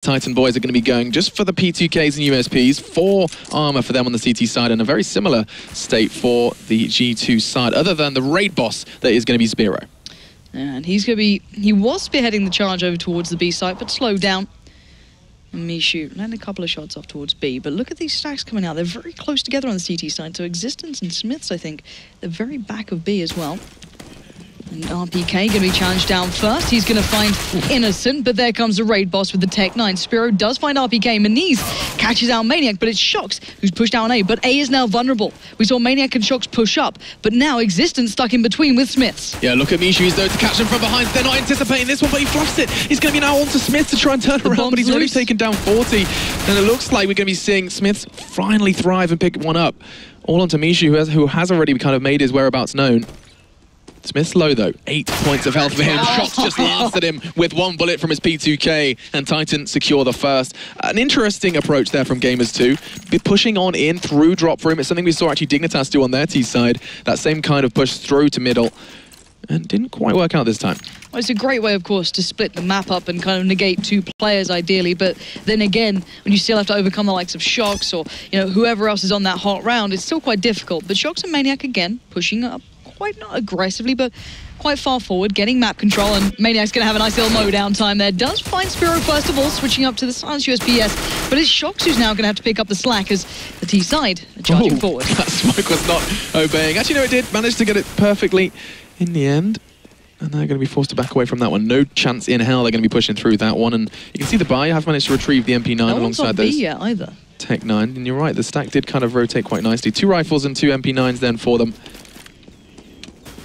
Titan boys are going to be going just for the P2Ks and USPs, 4 armor for them on the CT side, and a very similar state for the G2 side, other than the raid boss that is going to be Spiro. And he's going to be, he was spearheading the charge over towards the B site, but slowed down. And Mishu landed a couple of shots off towards B, but look at these stacks coming out. They're very close together on the CT side, so Existence and SmithZz, I think, they're very back of B as well. And RPK going to be challenged down first. He's going to find Innocent, but there comes the raid boss with the Tech 9. Spiro does find RPK. SmithZz catches out Maniac, but it's shox who's pushed down A. But A is now vulnerable. We saw Maniac and shox push up, but now Existence stuck in between with SmithZz. Yeah, look at Mishu. He's there to catch him from behind. They're not anticipating this one, but he fluffs it. He's going to be now on to SmithZz to try and turn around, but he's already taken down 40. And it looks like we're going to be seeing SmithZz finally thrive and pick one up. All onto Mishu, who has already kind of made his whereabouts known. SmithZz low though, 8 points of health for him. Shox just lasted him with 1 bullet from his P2K, and Titan secure the first. An interesting approach there from Gamers2. Be pushing on in through drop for him. It's something we saw actually Dignitas do on their T side. That same kind of push through to middle, and didn't quite work out this time. Well, it's a great way, of course, to split the map up and kind of negate 2 players ideally, but then again, when you still have to overcome the likes of shox or whoever else is on that hot round, it's still quite difficult. But shox and Maniac again pushing up. Quite not aggressively, but quite far forward, getting map control, and Maniac's going to have a nice little mow down time there. Does find Spiro first of all, switching up to the silence USPS, but it's shox who's now going to have to pick up the slack as the T side are charging forward. That smoke was not obeying. Actually, no, it did. Managed to get it perfectly in the end. And they're going to be forced to back away from that one. No chance in hell they're going to be pushing through that one. And you can see the buy have managed to retrieve the MP9 alongside those. B yet either. Tech 9. And you're right, the stack did kind of rotate quite nicely. 2 rifles and 2 MP9s then for them.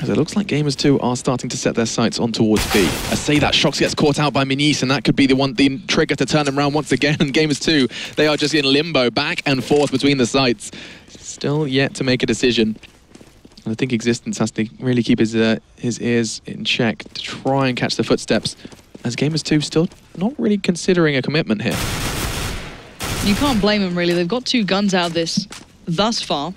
As it looks like Gamers2 are starting to set their sights on towards B. I say that, shox gets caught out by Maniac, and that could be the trigger to turn them around once again. And Gamers2, they are just in limbo, back and forth between the sites. Still yet to make a decision. And I think Existence has to really keep his ears in check to try and catch the footsteps, as Gamers2 still not really considering a commitment here. You can't blame them, really. They've got 2 guns out of this thus far.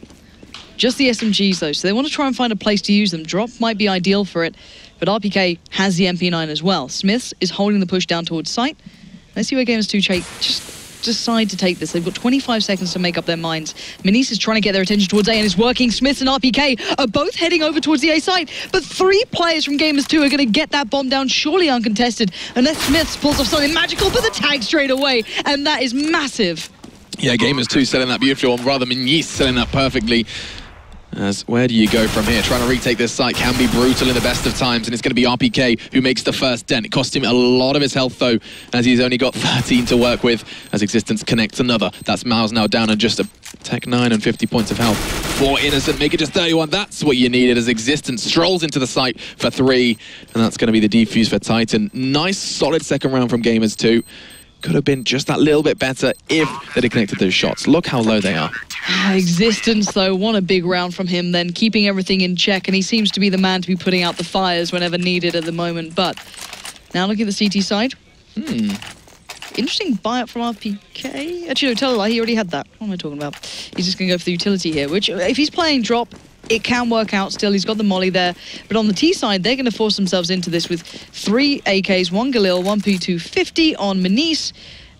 Just the SMGs, though, so they want to try and find a place to use them. Drop might be ideal for it, but RPK has the MP9 as well. SmithZz is holding the push down towards site. Let's see where Gamers2 just decide to take this. They've got 25 seconds to make up their minds. Maniac is trying to get their attention towards A, and it's working. SmithZz and RPK are both heading over towards the A site, but 3 players from Gamers2 are going to get that bomb down, surely uncontested, unless SmithZz pulls off something magical, but the tag straight away, and that is massive. Yeah, Gamers2 selling that beautifully, or rather Maniac selling that perfectly. As where do you go from here? Trying to retake this site can be brutal in the best of times, and it's going to be RPK who makes the first dent. It cost him a lot of his health, though, as he's only got 13 to work with, as Existence connects another. That's Miles now down and just a Tech 9 and 50 points of health. 4 Innocent, make it just 31. That's what you needed, as Existence strolls into the site for 3, and that's going to be the defuse for Titan. Nice, solid second round from Gamers2. Could have been just that little bit better if they'd have connected those shots. Look how low they are. Existence, though, what a big round from him then, keeping everything in check, and he seems to be the man to be putting out the fires whenever needed at the moment. But now looking at the CT side. Interesting buyout from RPK. Actually, no, tell a lie, he already had that. What am I talking about? He's just going to go for the utility here, which, if he's playing drop, it can work out still. He's got the molly there. But on the T side, they're going to force themselves into this with 3 AKs, 1 Galil, 1 P250 on Maniac.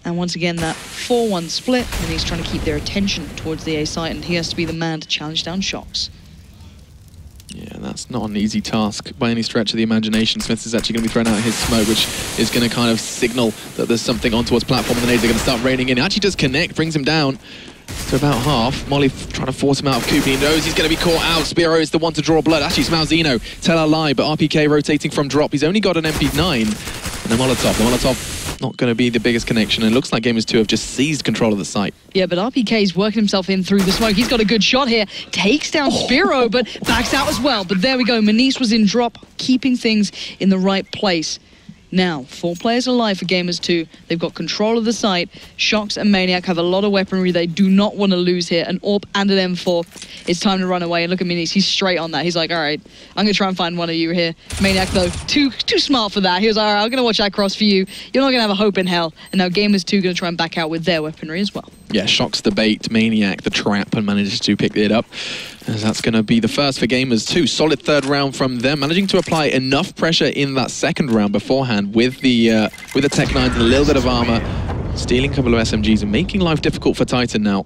And once again, that 4-1 split. And he's trying to keep their attention towards the A site, and he has to be the man to challenge down shox. Yeah, that's not an easy task by any stretch of the imagination. SmithZz is actually going to be throwing out his smoke, which is going to kind of signal that there's something on towards platform, and the nades are going to start raining in. It actually does connect, brings him down to about half. Molly trying to force him out of Coop. He knows he's going to be caught out. Spiro is the one to draw blood. Actually, SmithZz, tell a lie, but RPK rotating from drop. He's only got an MP9 and a Molotov. The Molotov not going to be the biggest connection, and it looks like Gamers2 have just seized control of the site. Yeah, but RPK's working himself in through the smoke. He's got a good shot here. Takes down Spiro, but backs out as well. But there we go. Maniac was in drop, keeping things in the right place. Now, 4 players alive for Gamers2. They've got control of the site. shox and Maniac have a lot of weaponry they do not want to lose here. An AWP and an M4. It's time to run away. And look at Maniac. He's straight on that. He's like, all right, I'm going to try and find one of you here. Maniac, though, too smart for that. He was like, all right, I'm going to watch that cross for you. You're not going to have a hope in hell. And now Gamers2 going to try and back out with their weaponry as well. Yeah, shox the bait, Maniac the trap, and manages to pick it up. As that's going to be the first for Gamers2. Solid third round from them, managing to apply enough pressure in that second round beforehand with the Tech 9s and a little bit of armor. stealing a couple of SMGs and making life difficult for Titan now.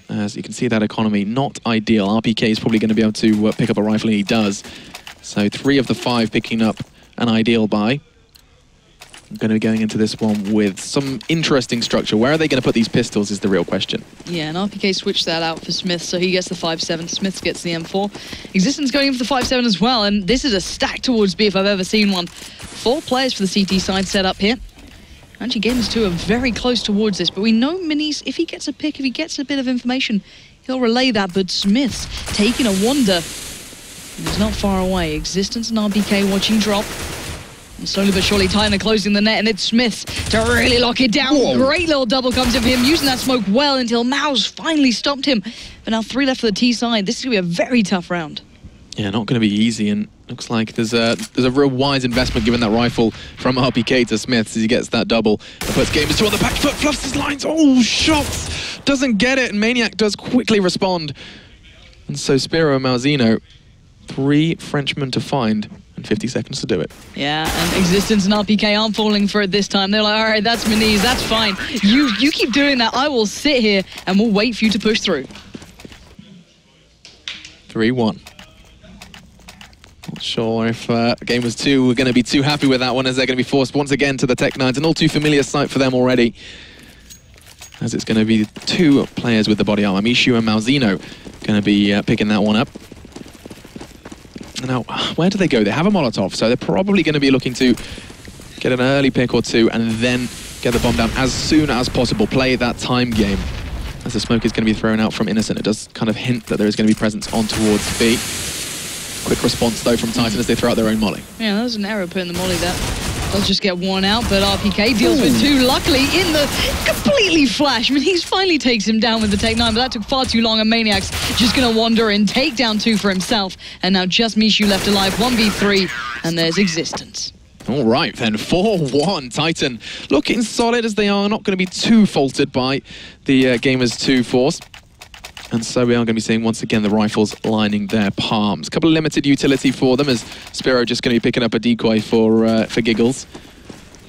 As you can see, that economy not ideal. RPK is probably going to be able to pick up a rifle, and he does. So 3 of the 5 picking up an ideal buy. I'm going to be going into this one with some interesting structure. Where are they going to put these pistols is the real question. Yeah, and RPK switched that out for Smith, so he gets the 5.7. Smith gets the M4. Existence going in for the 5.7 as well, and this is a stack towards B if I've ever seen one. 4 players for the CT side set up here. Actually, Gamers2 are very close towards this, but we know Minis, if he gets a pick, if he gets a bit of information, he'll relay that, but Smith's taking a wander. He's not far away. Existence and RPK watching drop. And slowly but surely, Titan are closing the net, and it's Smith to really lock it down. Whoa. Great little double comes in for him, using that smoke well until Maus finally stopped him. But now 3 left for the T side. This is going to be a very tough round. Yeah, not going to be easy, and looks like there's a real wise investment given that rifle from RPK to Smith as he gets that double. The first Gamers2 on the back foot, fluffs his lines. Oh, shots! Doesn't get it, and Maniac does quickly respond. And so Spiro and Malzino, 3 Frenchmen to find. 50 seconds to do it. Yeah, and Existence and RPK aren't falling for it this time. They're like, all right, that's Maniz, that's fine. You keep doing that. I will sit here and we'll wait for you to push through. 3-1. Not sure if Gamers2 were going to be too happy with that one, as they're going to be forced once again to the Tech 9s. An all too familiar sight for them already, as it's going to be 2 players with the body armor. Mishu and Malzino going to be picking that one up. Now, where do they go? They have a Molotov, so they're probably going to be looking to get an early pick or 2 and then get the bomb down as soon as possible. Play that time game. As the smoke is going to be thrown out from Innocent, it does kind of hint that there is going to be presence on towards B. Quick response, though, from Titan as they throw out their own molly. Yeah, that was an error putting the molly there. Does just get worn out, but RPK deals with 2, luckily, in the completely flash. I mean, he finally takes him down with the Tech 9, but that took far too long, and Maniac's just going to wander in, take down 2 for himself, and now just Mishu left alive, 1v3, and there's Existence. All right, then, 4-1. Titan looking solid as they are, not going to be too faltered by the Gamers2 force. And so we are going to be seeing, once again, the rifles lining their palms. A couple of limited utility for them, as Spiro just going to be picking up a decoy for giggles.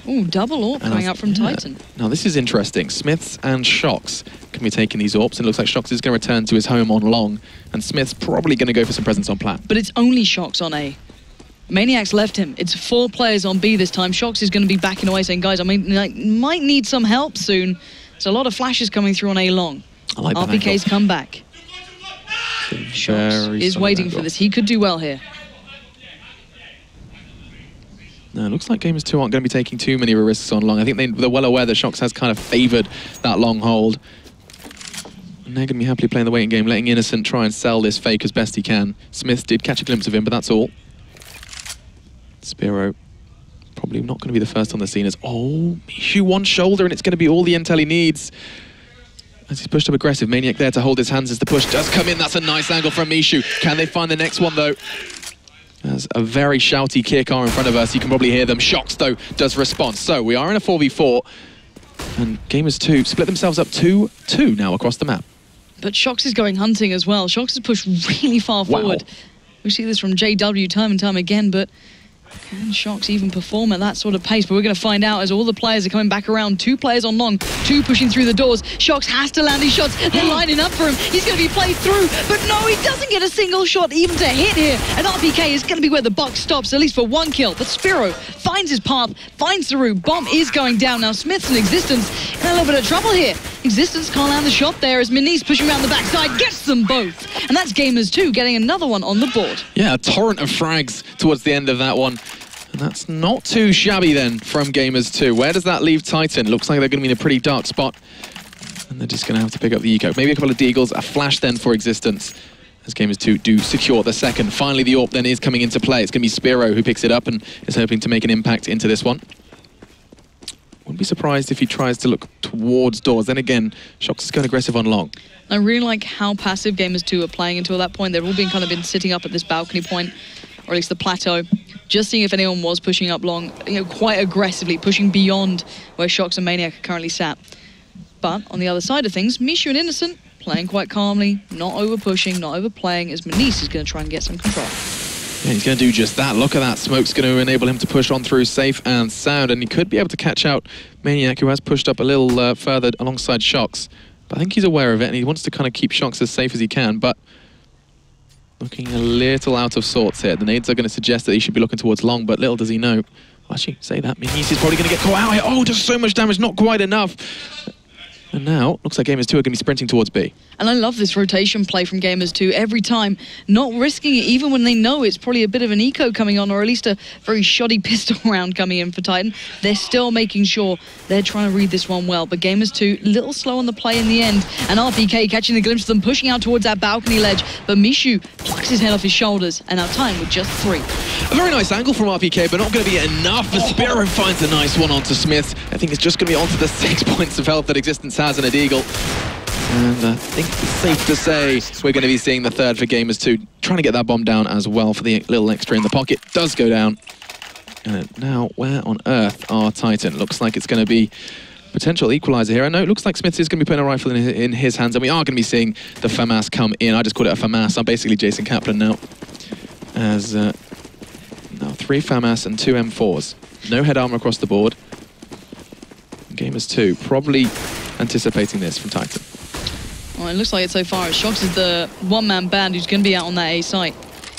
Ooh, double AWP coming out from Titan. Now, this is interesting. SmithZz and shox can be taking these AWPs, and it looks like shox is going to return to his home on long, and SmithZz probably going to go for some presence on plat. But it's only shox on A. Maniac's left him. It's 4 players on B this time. shox is going to be backing away, saying, guys, I mean, like, might need some help soon. There's a lot of flashes coming through on A long. I like RPK's come back. shox is waiting for this. He could do well here. No, it looks like Gamers2 aren't going to be taking too many risks on long. I think they're well aware that shox has kind of favoured that long hold. And they're going to be happily playing the waiting game, letting Innocent try and sell this fake as best he can. SmithZz did catch a glimpse of him, but that's all. Spiro probably not going to be the first on the scene as, oh, Mishu one shoulder, and it's going to be all the intel he needs. As he's pushed up aggressive, Maniac there to hold his hands as the push does come in. That's a nice angle from Mishu. Can they find the next one, though? There's a very shouty Kirkar in front of us. You can probably hear them. shox, though, does respond. So we are in a 4v4. And Gamers2 split themselves up 2-2 now across the map. But shox is going hunting as well. shox has pushed really far forward. We see this from JW time and time again, but can shox even perform at that sort of pace? But we're going to find out as all the players are coming back around. 2 players on long, 2 pushing through the doors. shox has to land these shots. They're lining up for him. He's going to be played through, but no, he doesn't get a single shot even to hit here. And RPK is going to be where the buck stops, at least for 1 kill. But Spiro finds his path, finds the route. Bomb is going down. Now SmithZz and Existence in a little bit of trouble here. Existence can't land the shot there as Maniz pushing around the backside, gets them both. And that's Gamers2 getting another one on the board. Yeah, a torrent of frags towards the end of that one. And that's not too shabby then from Gamers2. Where does that leave Titan? Looks like they're going to be in a pretty dark spot. And they're just going to have to pick up the eco. Maybe a couple of deagles, a flash then for Existence. As Gamers2 do secure the second. Finally, the AWP then is coming into play. It's going to be Spiro who picks it up and is hoping to make an impact into this one. Wouldn't be surprised if he tries to look towards doors. Then again, shox is going aggressive on long. I really like how passive Gamers2 are playing until that point. They've all been sitting up at this balcony point, or at least the plateau, just seeing if anyone was pushing up long, quite aggressively, pushing beyond where shox and Maniac are currently sat. But on the other side of things, Mishu and Innocent playing quite calmly, not over pushing, not overplaying, as Maniz is going to try and get some control. Yeah, he's going to do just that. Look at that. Smoke's going to enable him to push on through safe and sound, and he could be able to catch out Maniac, who has pushed up a little further alongside shox. But I think he's aware of it, and he wants to kind of keep shox as safe as he can, but looking a little out of sorts here. The nades are going to suggest that he should be looking towards long, but little does he know. Actually, say that. Maniac is probably going to get caught out here. Oh, just so much damage, not quite enough. And now, looks like Gamers2 are going to be sprinting towards B. And I love this rotation play from Gamers2 every time, not risking it even when they know it's probably a bit of an eco coming on, or at least a very shoddy pistol round coming in for Titan. They're still making sure they're trying to read this one well, but Gamers2 a little slow on the play in the end, and RPK catching the glimpse of them pushing out towards that balcony ledge, but Mishu plucks his head off his shoulders, and now Titan with just 3. A very nice angle from RPK, but not going to be enough. The Spiro finds a nice one onto SmithZz. I think it's just going to be onto the 6 points of health that Existence has in a Deagle. And I think it's safe to say we're going to be seeing the third for Gamers2, trying to get that bomb down as well for the little extra in the pocket. Does go down. And now, where on earth are Titan? Looks like it's going to be potential equalizer here. I know it looks like SmithZz is going to be putting a rifle in his hands, and we are going to be seeing the FAMAS come in. I just called it a FAMAS. I'm basically Jason Kaplan now. As now 3 FAMAS and 2 M4s. No head armor across the board. Gamers2 probably anticipating this from Titan. Well, it looks like it so far. shox is the one-man band who's going to be out on that A site.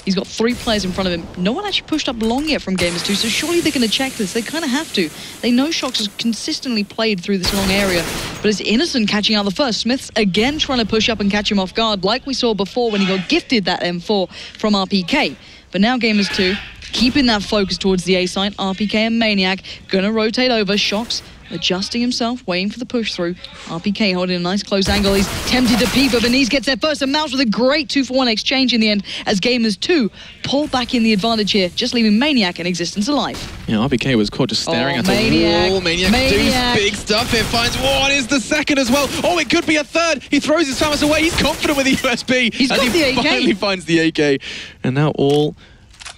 He's got 3 players in front of him. No one actually pushed up long yet from Gamers2, so surely they're going to check this. They kind of have to. They know shox has consistently played through this long area, but it's Innocent catching out the first. SmithZz again trying to push up and catch him off guard, like we saw before when he got gifted that M4 from RPK. But now Gamers2 keeping that focus towards the A site. RPK and Maniac going to rotate over. shox adjusting himself, waiting for the push through. RPK holding a nice close angle. He's tempted to peep, but Beniz gets there first, and MOUZ with a great 2-for-1 exchange in the end as Gamers2 pull back in the advantage here, just leaving Maniac and Existence alive. Yeah, RPK was caught just staring at Maniac. the wall. Maniac does big stuff here, finds one, is the second as well. Oh, it could be a third. He throws his FAMAS away. He's confident with the USB. He's got the AK. Finally finds the AK. And now all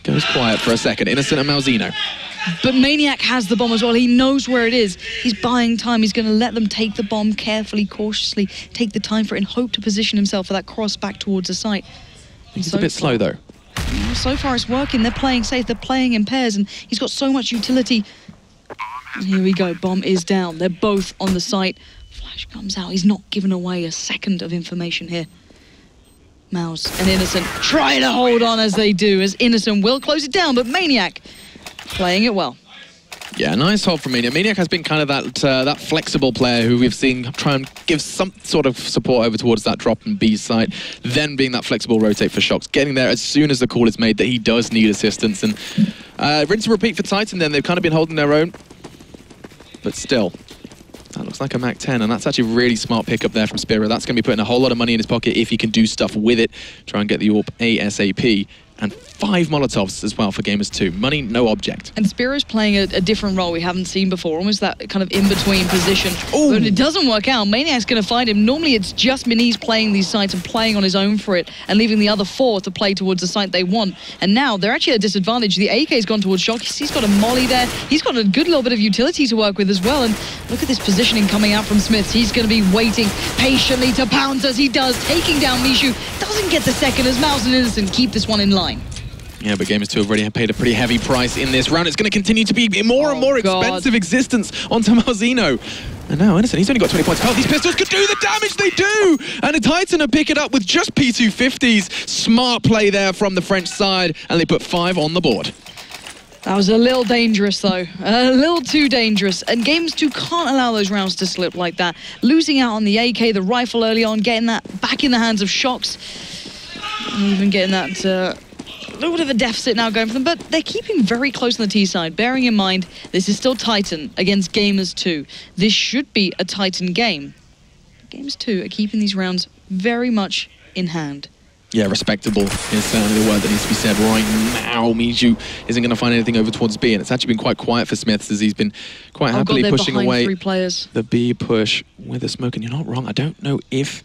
goes quiet for a second. Innocent and Malzino. But Maniac has the bomb as well. He knows where it is. He's buying time. He's going to let them take the bomb carefully, cautiously, take the time for it and hope to position himself for that cross back towards the site. He's a bit slow, though. So far, it's working. They're playing safe. They're playing in pairs, and he's got so much utility. And here we go. Bomb is down. They're both on the site. Flash comes out. He's not giving away a second of information here. MOUZ and Innocent try to hold on as they do, as Innocent will close it down, but Maniac playing it well. Yeah, nice hold from Maniac. Maniac has been kind of that flexible player who we've seen try and give some sort of support over towards that drop and B side, then being that flexible rotate for shox, getting there as soon as the call is made that he does need assistance. And rinse and repeat for Titan then. They've kind of been holding their own, but still. That looks like a Mac 10, and that's actually a really smart pickup there from Spiro. That's going to be putting a whole lot of money in his pocket if he can do stuff with it. Try and get the AWP ASAP. And 5 Molotovs as well for Gamers2. Money, no object. And Spiro's playing a different role we haven't seen before, almost that kind of in-between position. Ooh. But it doesn't work out. Maniac's going to find him. Normally it's just Beniz playing these sites and playing on his own for it and leaving the other 4 to play towards the site they want. And now they're actually at a disadvantage. The AK's gone towards shox. He's got a molly there. He's got a good little bit of utility to work with as well. And look at this positioning coming out from SmithZz. He's going to be waiting patiently to pounce as he does, taking down Mishu. Doesn't get the second as MOUZ and Innocent keep this one in line. Yeah, but Gamers2 have already paid a pretty heavy price in this round. It's going to continue to be more and more expensive Existence onto Malzino. And now Innocent, he's only got 20 points of health. These pistols could do the damage they do! And the Titan will pick it up with just P250s. Smart play there from the French side, and they put 5 on the board. That was a little dangerous, though. A little too dangerous. And Gamers2 can't allow those rounds to slip like that. Losing out on the AK, the rifle early on, getting that back in the hands of shox. And even getting that... a little bit of a deficit now going for them, but they're keeping very close on the T side, bearing in mind this is still Titan against Gamers2. This should be a Titan game. Gamers2 are keeping these rounds very much in hand. Yeah, respectable is certainly the word that needs to be said right now. Mishu isn't going to find anything over towards B, and it's actually been quite quiet for SmithZz as he's been quite happily pushing away 3 players. The B push with a smoke. And you're not wrong, I don't know if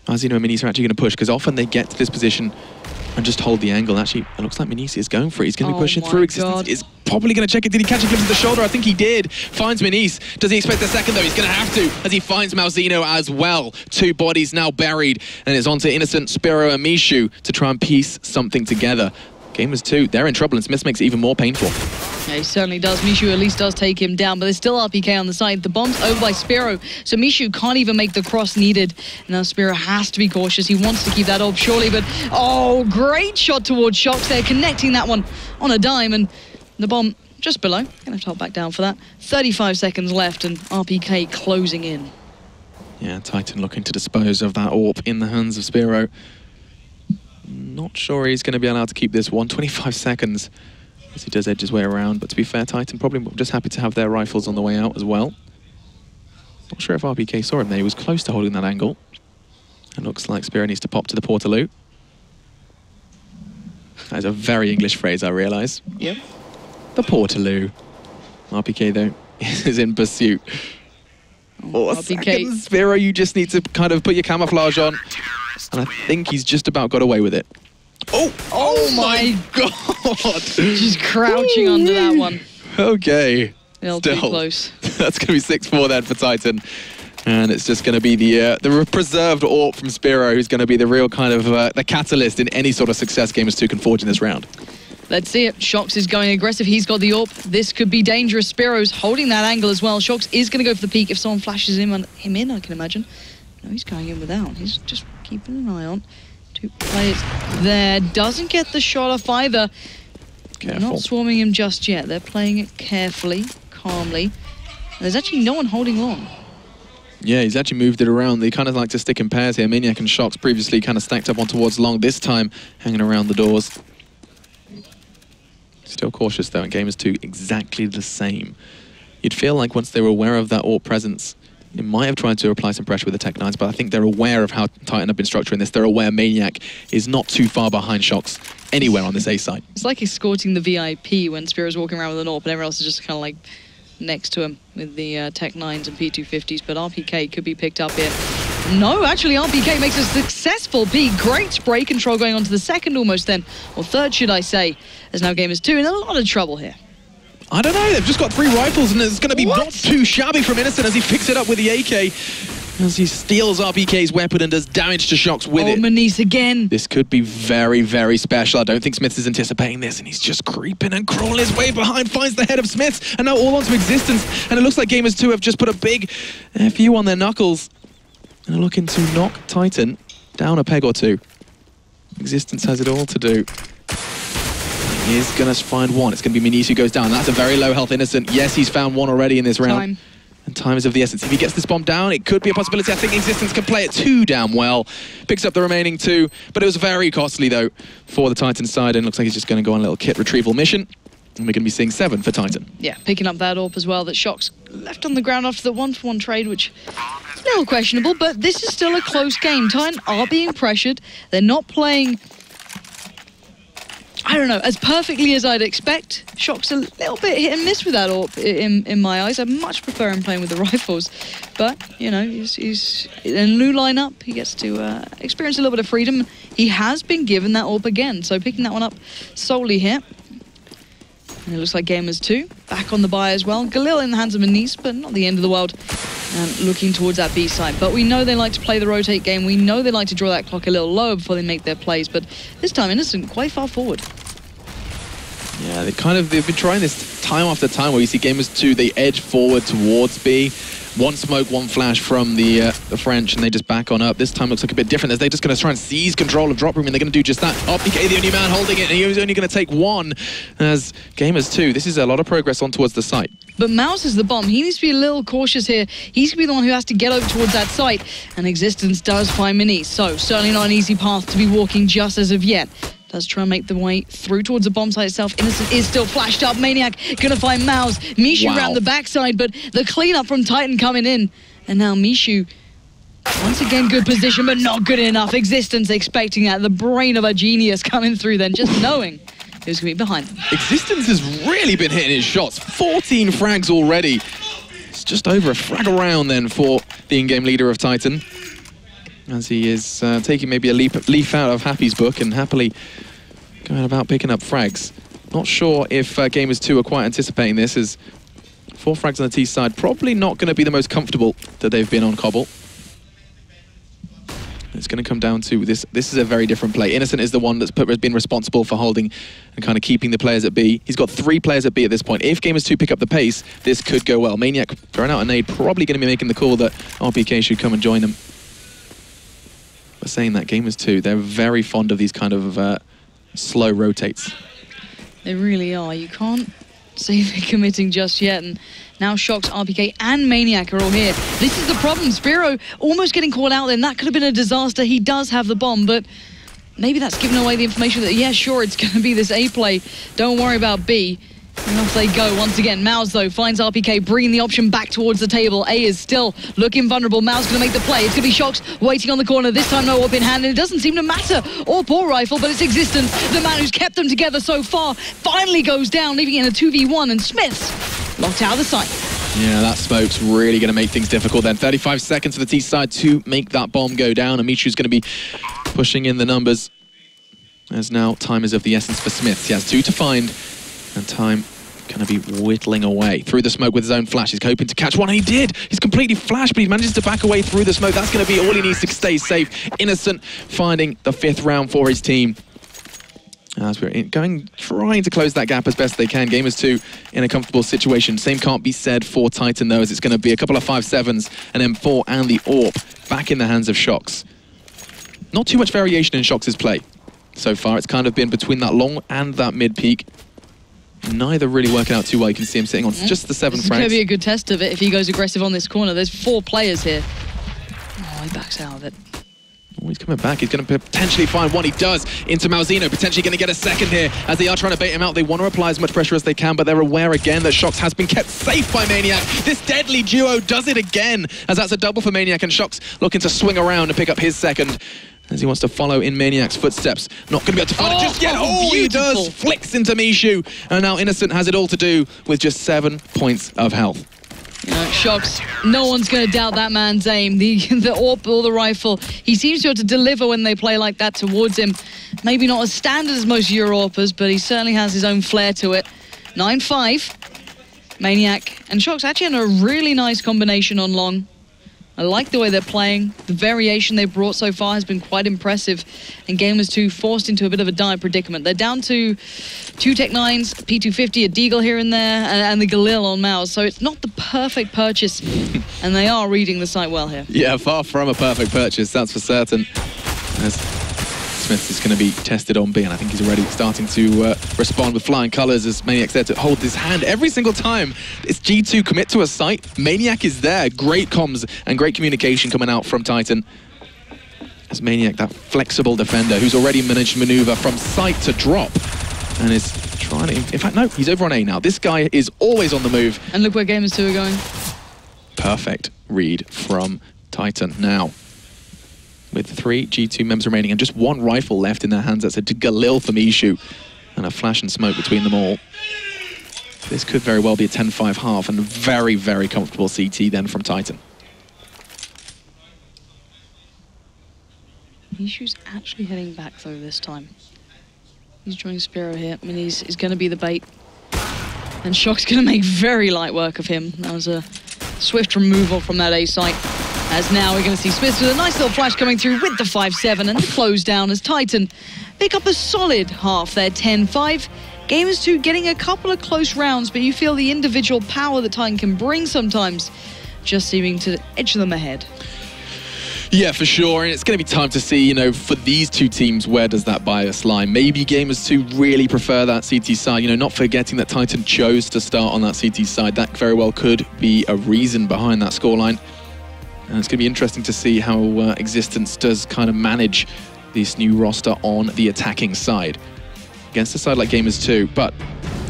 Malzino and Beniz are actually going to push, because often they get to this position and just hold the angle. Actually, it looks like Beniz is going for it. He's going to be pushing through. Existence is probably going to check it. Did he catch a glimpse of the shoulder? I think he did. Finds Beniz. Does he expect a second, though? He's going to have to, as he finds Malzino as well. 2 bodies now buried, and it's on to Innocent, Spiro, and Mishu to try and piece something together. Gamers2, they're in trouble, and SmithZz makes it even more painful. Yeah, he certainly does. Mishu at least does take him down, but there's still RPK on the side. The bomb's over by Spiro, so Mishu can't even make the cross needed. Now Spiro has to be cautious. He wants to keep that orb, surely, but oh, great shot towards shox there, connecting that one on a dime, and the bomb just below. Gonna have to hold back down for that. 35 seconds left, and RPK closing in. Yeah, Titan looking to dispose of that orb in the hands of Spiro. Not sure he's going to be allowed to keep this one. 25 seconds as he does edge his way around. But to be fair, Titan probably just happy to have their rifles on the way out as well. Not sure if RPK saw him there. He was close to holding that angle. It looks like Spiro needs to pop to the Portaloo. That is a very English phrase, I realise. Yep. The Portaloo. RPK, though, is in pursuit. Oh, RPK. Spiro, you just need to kind of put your camouflage on. And I think he's just about got away with it. Oh my God! Just crouching under that one. Okay. Still too close. That's going to be 6-4 then for Titan. And it's just going to be the preserved AWP from Spiro, who's going to be the real kind of the catalyst in any sort of success Gamers2 can forge in this round. Let's see it. shox is going aggressive. He's got the AWP. This could be dangerous. Spiro's holding that angle as well. shox is going to go for the peak if someone flashes him in, I can imagine. No, he's going in without. He's just keeping an eye on. 2 players there. Doesn't get the shot off either. They're not swarming him just yet. They're playing it carefully, calmly. And there's actually no one holding long. Yeah, he's actually moved it around. They kind of like to stick in pairs here. Maniac and shox previously kind of stacked up on towards long. This time, hanging around the doors. Still cautious though, and Gamers2 exactly the same. You'd feel like once they were aware of that AWP presence, they might have tried to apply some pressure with the Tech-9s, but I think they're aware of how Titan have been structuring this. They're aware Maniac is not too far behind shox anywhere on this A side. It's like escorting the VIP when Spiro's walking around with an AWP and everyone else is just kind of like next to him with the Tech-9s and P250s, but RPK could be picked up here. No, actually RPK makes a successful peek. Great spray control going on to the second almost then, or third should I say, as now Gamers2 in a lot of trouble here. I don't know, they've just got 3 rifles and it's going to be not too shabby from Innocent as he picks it up with the AK. As he steals RPK's weapon and does damage to shox with it. Maniac again. This could be very, very special. I don't think SmithZz is anticipating this, and he's just creeping and crawling his way behind, finds the head of SmithZz, and now all onto existence. And it looks like Gamers2 have just put a big FU on their knuckles and are looking to knock Titan down a peg or two. Existence has it all to do. He is going to find one. It's going to be Maniac who goes down. That's a very low health Innocent. Yes, he's found one already in this round. And time is of the essence. If he gets this bomb down, it could be a possibility. I think Existence can play it too damn well. Picks up the remaining 2, but it was very costly, though, for the Titan side, and looks like he's just going to go on a little kit retrieval mission. And we're going to be seeing 7 for Titan. Yeah, picking up that AWP as well that shox left on the ground after the 1-for-1 trade, which is a little questionable, but this is still a close game. Titan are being pressured. They're not playing, I don't know, as perfectly as I'd expect. shox a little bit hit and miss with that AWP in my eyes. I much prefer him playing with the rifles. But, you know, he's in a new lineup. He gets to experience a little bit of freedom. He has been given that AWP again, so picking that one up solely here. And it looks like Gamers2 back on the buy as well. Galil in the hands of Maniac, but not the end of the world. And looking towards that B side. But we know they like to play the rotate game. We know they like to draw that clock a little lower before they make their plays. But this time, Innocent quite far forward. Yeah, they've been trying this time after time where you see Gamers2, they edge forward towards B. 1 smoke, 1 flash from the French, and they just back on up. This time looks like a bit different as they're just going to try and seize control of drop room, and they're going to do just that. RPK, the only man holding it, and he was only going to take 1 as Gamers2. This is a lot of progress on towards the site. But Mouse is the bomb. He needs to be a little cautious here. He's going to be the one who has to get over towards that site, and Existence does find Maniac. So certainly not an easy path to be walking just as of yet. Does try and make the way through towards the bomb site itself. Innocent is still flashed up. Maniac gonna find Mouse. Mishu around the backside, but the cleanup from Titan coming in. And now Mishu, once again, good position, but not good enough. Existence expecting that. The brain of a genius coming through then, just knowing who's gonna be behind them. Existence has really been hitting his shots. 14 frags already. It's just over a frag around then for the in-game leader of Titan, as he is taking maybe a leaf out of Happy's book and happily going about picking up frags. Not sure if Gamers2 are quite anticipating this, as 4 frags on the T side, probably not going to be the most comfortable that they've been on Cobble. it's going to come down to this. This is a very different play. Innocent is the one that's been responsible for holding and kind of keeping the players at B. He's got 3 players at B at this point. If Gamers2 pick up the pace, this could go well. Maniac throwing out a nade, probably going to be making the call that RPK should come and join them. But saying that, Gamers2, they're very fond of these kind of slow rotates. They really are. You can't say they're committing just yet. And now shox, RPK, and Maniac are all here. This is the problem. Spiro almost getting caught out then. That could have been a disaster. He does have the bomb, but maybe that's giving away the information that, yeah, sure, it's going to be this A play. Don't worry about B. And off they go once again. MzZ, though, finds RPK, bringing the option back towards the table. A is still looking vulnerable. MzZ going to make the play. It's going to be shox waiting on the corner. This time, no AWP in hand, and it doesn't seem to matter. AWP rifle, but its existence, the man who's kept them together so far, finally goes down, leaving it in a 2v1, and SmithZz locked out of the sight. Yeah, that smoke's really going to make things difficult then. 35 seconds for the T side to make that bomb go down, and Michu's going to be pushing in the numbers. As now, time is of the essence for SmithZz. He has 2 to find, and time going to be whittling away through the smoke with his own flash. He's hoping to catch one, and he did. He's completely flashed, but he manages to back away through the smoke. That's going to be all he needs to stay safe. Innocent finding the 5th round for his team. As we're trying to close that gap as best they can. Gamers2 in a comfortable situation. Same can't be said for Titan, though, as it's going to be a couple of 5-7s, and M4 and the AWP back in the hands of shox. Not too much variation in shox's play so far. It's kind of been between that long and that mid peak. Neither really working out too well. You can see him sitting on just the 7 frags. It's going to be a good test of it if he goes aggressive on this corner. There's 4 players here. Oh, he backs out of it. Oh, he's coming back. He's going to potentially find one. He does into Malzino. Potentially going to get a second here as they are trying to bait him out. They want to apply as much pressure as they can, but they're aware again that shox has been kept safe by Maniac. This deadly duo does it again, as that's a double for Maniac, and shox looking to swing around and pick up his second as he wants to follow in Maniac's footsteps. Not going to be able to find it just yet. Oh, he does. Flicks into Michu. And now Innocent has it all to do with just 7 points of health. shox, no one's going to doubt that man's aim. The AWP or the rifle, he seems to have to deliver when they play like that towards him. Maybe not as standard as most Euro-AWPers, but he certainly has his own flair to it. 9-5. Maniac and shox actually had a really nice combination on long. I like the way they're playing. The variation they've brought so far has been quite impressive. And Gamers2 forced into a bit of a dire predicament. They're down to 2 Tech-9s, P250, a Deagle here and there, and the Galil on MzZ. So it's not the perfect purchase. And they are reading the site well here. Yeah, far from a perfect purchase, that's for certain. As SmithZz is going to be tested on B, and I think he's already starting to respond with flying colours as Maniac's there to hold his hand every single time. It's G2 commit to a site. Maniac is there. Great comms and great communication coming out from Titan. As Maniac, that flexible defender who's already managed to maneuver from site to drop and is trying to... In fact, no, he's over on A now. This guy is always on the move. And look where Gamers2 are going. Perfect read from Titan now. With 3 G2 members remaining and just 1 rifle left in their hands. That's a Galil for Michu. And a flash and smoke between them all. This could very well be a 10-5 half and a very, very comfortable CT then from Titan. Michu's actually heading back though this time. He's joining Spiro here. I mean, he's going to be the bait. And shox going to make very light work of him. That was a swift removal from that A site. As now we're going to see SmithZz with a nice little flash coming through with the 5-7 and the close down as Titan pick up a solid half there, 10-5. Gamers2 getting a couple of close rounds, but you feel the individual power that Titan can bring sometimes just seeming to edge them ahead. Yeah, for sure, and it's going to be time to see, you know, for these 2 teams, where does that bias lie? Maybe Gamers2 really prefer that CT side, you know, not forgetting that Titan chose to start on that CT side. That very well could be a reason behind that scoreline. And it's going to be interesting to see how Existence does kind of manage this new roster on the attacking side against a side like Gamers2. But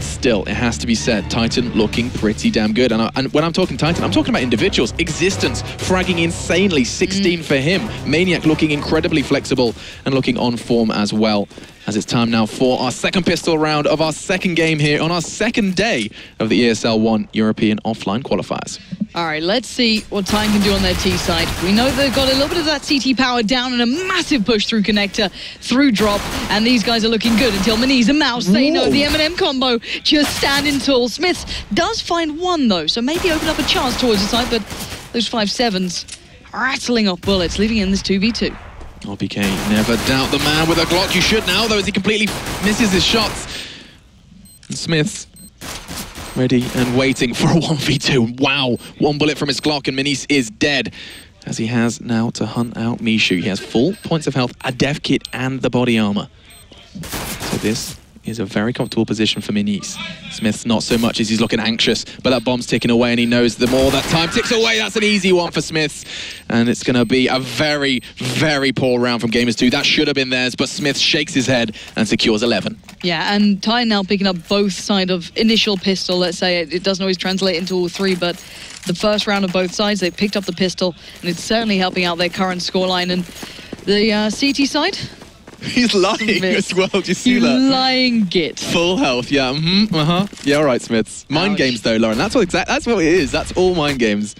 still, it has to be said, Titan looking pretty damn good. And when I'm talking Titan, I'm talking about individuals. Existence fragging insanely, 16 for him. Maniac looking incredibly flexible and looking on form as well. As it's time now for our second pistol round of our second game here on our second day of the ESL 1 European Offline Qualifiers. All right, let's see what Titan can do on their T side. We know they've got a little bit of that CT power down and a massive push through connector, through drop, and these guys are looking good until MzZ and MzZ, they know the M&M combo just standing tall. SmithZz does find 1 though, so maybe open up a chance towards the side, but those 5-7s rattling off bullets, leaving in this 2v2. RPK, never doubt the man with a Glock. You should now, though, as he completely misses his shots. And Smith's ready and waiting for a 1v2. Wow, one bullet from his Glock and SmithZz is dead, as he has now to hunt out Mishu. He has full points of health, a dev kit, and the body armor. So this is a very comfortable position for SmithZz. SmithZz not so much as he's looking anxious, but that bomb's ticking away and he knows the more that time ticks away, that's an easy one for SmithZz. And it's going to be a very, very poor round from Gamers2. That should have been theirs, but SmithZz shakes his head and secures 11. Yeah, and Titan now picking up both sides of initial pistol. Let's say it doesn't always translate into all three, but the first round of both sides, they picked up the pistol, and it's certainly helping out their current scoreline. And the CT side? He's lying as well, do you see that? Lying git. Full health, yeah, Yeah, all right, SmithZz. Mind games though, Lauren, that's what it is. That's all mind games.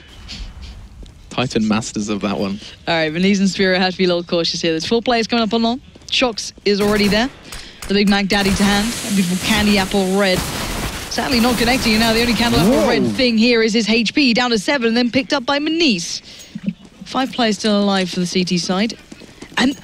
Titan masters of that one. All right, SmithZz and Spiro have to be a little cautious here. There's 4 players coming up on long. shox is already there. The Big Mac Daddy to hand. A beautiful candy apple red. Sadly not connecting now. The only candy apple red thing here is his HP, down to 7, and then picked up by SmithZz. 5 players still alive for the CT side. And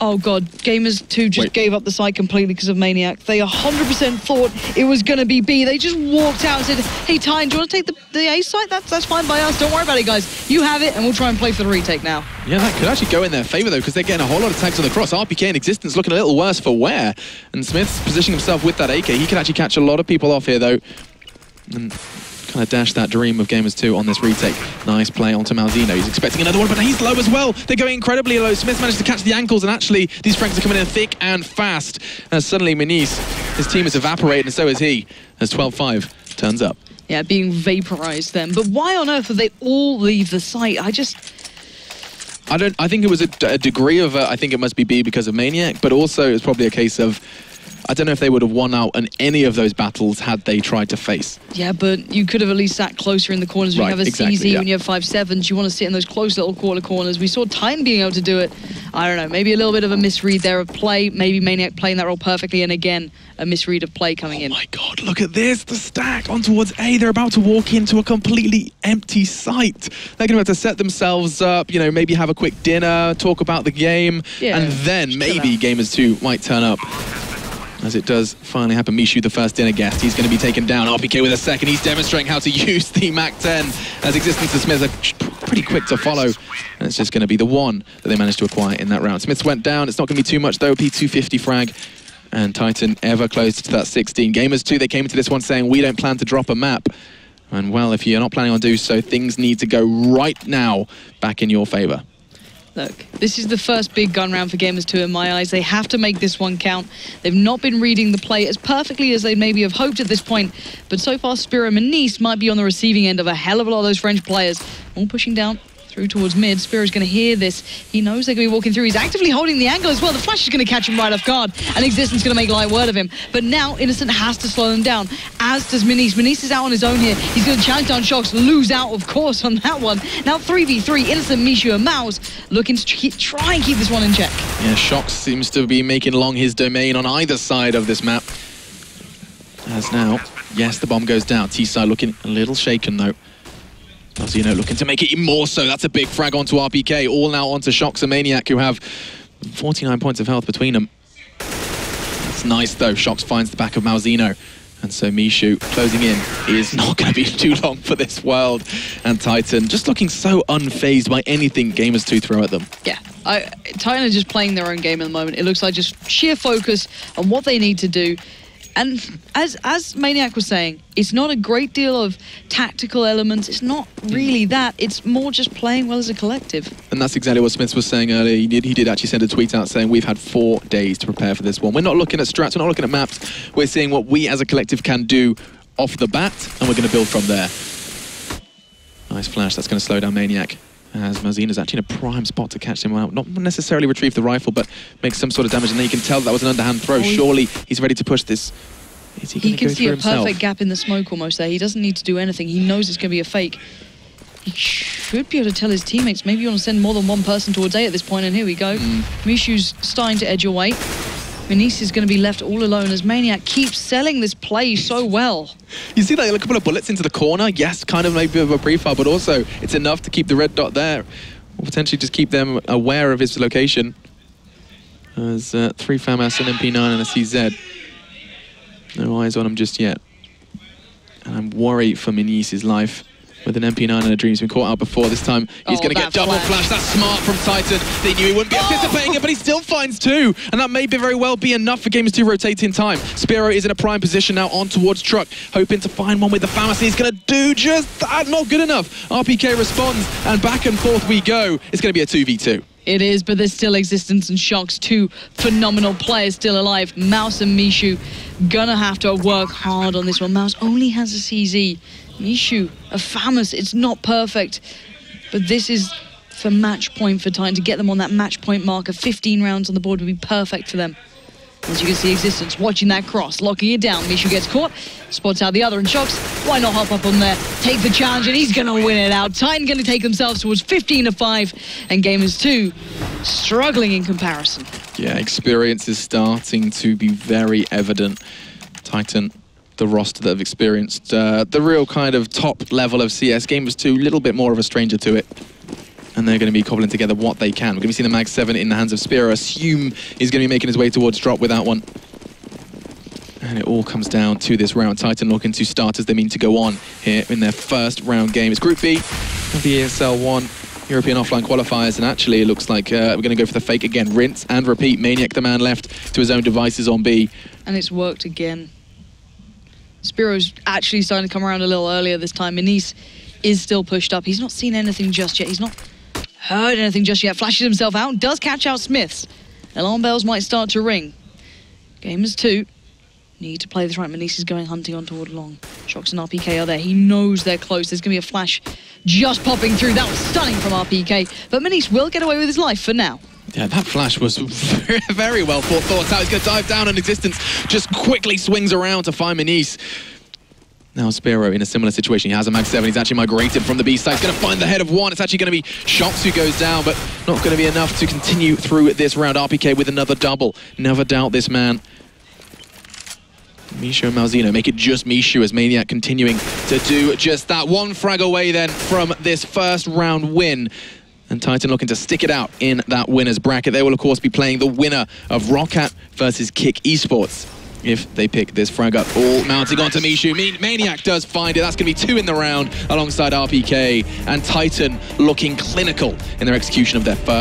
oh god, Gamers2 just gave up the site completely because of Maniac. They 100% thought it was going to be B. They just walked out and said, hey Titan, do you want to take the A site? That's fine by us. Don't worry about it, guys. You have it, and we'll try and play for the retake now. Yeah, that could actually go in their favor, though, because they're getting a whole lot of tags on the cross. RPK in existence looking a little worse for wear. And SmithZz positioning himself with that AK. He could actually catch a lot of people off here, though. And kind of dash that dream of Gamers2 on this retake. Nice play onto Malzino. He's expecting another one, but he's low as well. They're going incredibly low. SmithZz managed to catch the ankles, and actually these frags are coming in thick and fast. As suddenly SmithZz, his team has evaporated, and so is he, as 12-5 turns up. Yeah, being vaporized then. But why on earth would they all leave the site? I think it was a degree of, I think it must be B because of Maniac, but also it's probably a case of, I don't know if they would have won out in any of those battles had they tried to face. Yeah, but you could have at least sat closer in the corners. When you have a CZ, when you have 5-7s, you want to sit in those close little quarter corners. We saw Titan being able to do it. I don't know, maybe a little bit of a misread there of play, maybe Maniac playing that role perfectly, and again, a misread of play coming in. Oh my god, look at this, the stack on towards A. They're about to walk into a completely empty site. They're going to have to set themselves up, you know, maybe have a quick dinner, talk about the game, and then maybe Gamers2 might turn up. As it does finally happen, Mishu, the first dinner guest, he's going to be taken down. RPK with a second. He's demonstrating how to use the MAC-10 as existence and SmithZz are pretty quick to follow. And it's just going to be the one that they managed to acquire in that round. SmithZz went down. It's not going to be too much, though. P250 frag. And Titan ever closer to that 16. Gamers2, they came into this one saying, we don't plan to drop a map. And, well, if you're not planning on doing so, things need to go right now back in your favor. Look, this is the first big gun round for Gamers2 in my eyes. They have to make this one count. They've not been reading the play as perfectly as they maybe have hoped at this point, but so far Spiro and SmithZz might be on the receiving end of a hell of a lot of those French players. All pushing down through towards mid. Spiro's going to hear this. He knows they're going to be walking through. He's actively holding the angle as well. The flash is going to catch him right off guard, and Existence going to make light word of him. But now Innocent has to slow them down, as does SmithZz. SmithZz is out on his own here. He's going to challenge down shox, lose out, of course, on that one. Now 3v3, Innocent, Mishu, and Mouse looking to try and keep this one in check. Yeah, shox seems to be making long his domain on either side of this map. As now, yes, the bomb goes down. T-side looking a little shaken, though. Malzino looking to make it even more so. That's a big frag onto RPK. All now onto shox and Maniac, who have 49 points of health between them. That's nice, though. shox finds the back of Malzino. And so Mishu closing in is not going to be too long for this world. And Titan just looking so unfazed by anything Gamers2 throw at them. Yeah, Titan are just playing their own game at the moment. It looks like just sheer focus on what they need to do. And as Maniac was saying, it's not a great deal of tactical elements. It's not really that. It's more just playing well as a collective. And that's exactly what SmithZz was saying earlier. He did actually send a tweet out saying we've had 4 days to prepare for this one. We're not looking at strats. We're not looking at maps. We're seeing what we as a collective can do off the bat, and we're going to build from there. Nice flash. That's going to slow down Maniac. As Malzino's actually in a prime spot to catch him out. Not necessarily retrieve the rifle, but make some sort of damage. And then you can tell that was an underhand throw. Surely he's ready to push this. Is he can see a perfect gap in the smoke almost there. He doesn't need to do anything. He knows it's going to be a fake. He should be able to tell his teammates, maybe you want to send more than one person towards A at this point, and here we go. Mishu's starting to edge away. SmithZz is going to be left all alone as Maniac keeps selling this play so well. You see that a couple of bullets into the corner? Yes, kind of maybe a pre-fire, but also it's enough to keep the red dot there. potentially just keep them aware of his location. There's 3 FAMAS, an MP9 and a SmithZz. No eyes on him just yet. And I'm worried for MsMZ's life. With an MP9 and a Dream, he's been caught out before. This time, he's going to get double flash. That's smart from Titan. They knew he wouldn't be anticipating it, but he still finds 2. And that may very well be enough for Gamers2 rotate in time. Spiro is in a prime position now on towards Truck, hoping to find one with the FAMAS. He's going to do just that. Not good enough. RPK responds, and back and forth we go. It's going to be a 2v2. It is, but there's still Existence and shox, 2 phenomenal players still alive. Mouse and Mishu gonna have to work hard on this one. Mouse only has a CZ. Mishu, a FAMAS, it's not perfect. But this is for match point for Titan. To get them on that match point marker, 15 rounds on the board would be perfect for them. As you can see, Existence watching that cross, locking it down. Mishu gets caught, spots out the other, and shox. Why not hop up on there, take the challenge, and he's going to win it out. Titan going to take themselves towards 15-5, and Gamers2 struggling in comparison. Yeah, experience is starting to be very evident. Titan, the roster that have experienced the real kind of top level of CS. Gamers2, a little bit more of a stranger to it. And they're going to be cobbling together what they can. We're going to see the Mag 7 in the hands of Spiro. Assume he's going to be making his way towards drop with that one. And it all comes down to this round. Titan looking to start as they mean to go on here in their first round game. It's Group B of the ESL 1 European offline qualifiers. And actually, it looks like we're going to go for the fake again. Rinse and repeat. Maniac, the man left to his own devices on B. And it's worked again. Spiro's actually starting to come around a little earlier this time. SmithZz is still pushed up. He's not seen anything just yet. He's not heard anything just yet. Flashes himself out, does catch out SmithZz. Alarm bells might start to ring. Gamers2 need to play this right. SmithZz is going hunting on toward long. shox and RPK are there. He knows they're close. There's going to be a flash just popping through. That was stunning from RPK. But SmithZz will get away with his life for now. Yeah, that flash was very well thought out. He's going to dive down on Existence. Just quickly swings around to find SmithZz. Now Spiro in a similar situation. He has a Mag 7. He's actually migrated from the B side. He's going to find the head of one. It's actually going to be shox who goes down, but not going to be enough to continue through this round. RPK with another double. Never doubt this man. Mishu and Malzino make it just Mishu as Maniac continuing to do just that. One frag away then from this first round win. And Titan looking to stick it out in that winner's bracket. They will, of course, be playing the winner of Roccat versus Kick Esports if they pick this frag up. All mounting onto Mishu. Maniac does find it. That's going to be 2 in the round alongside RPK. And Titan looking clinical in their execution of their first.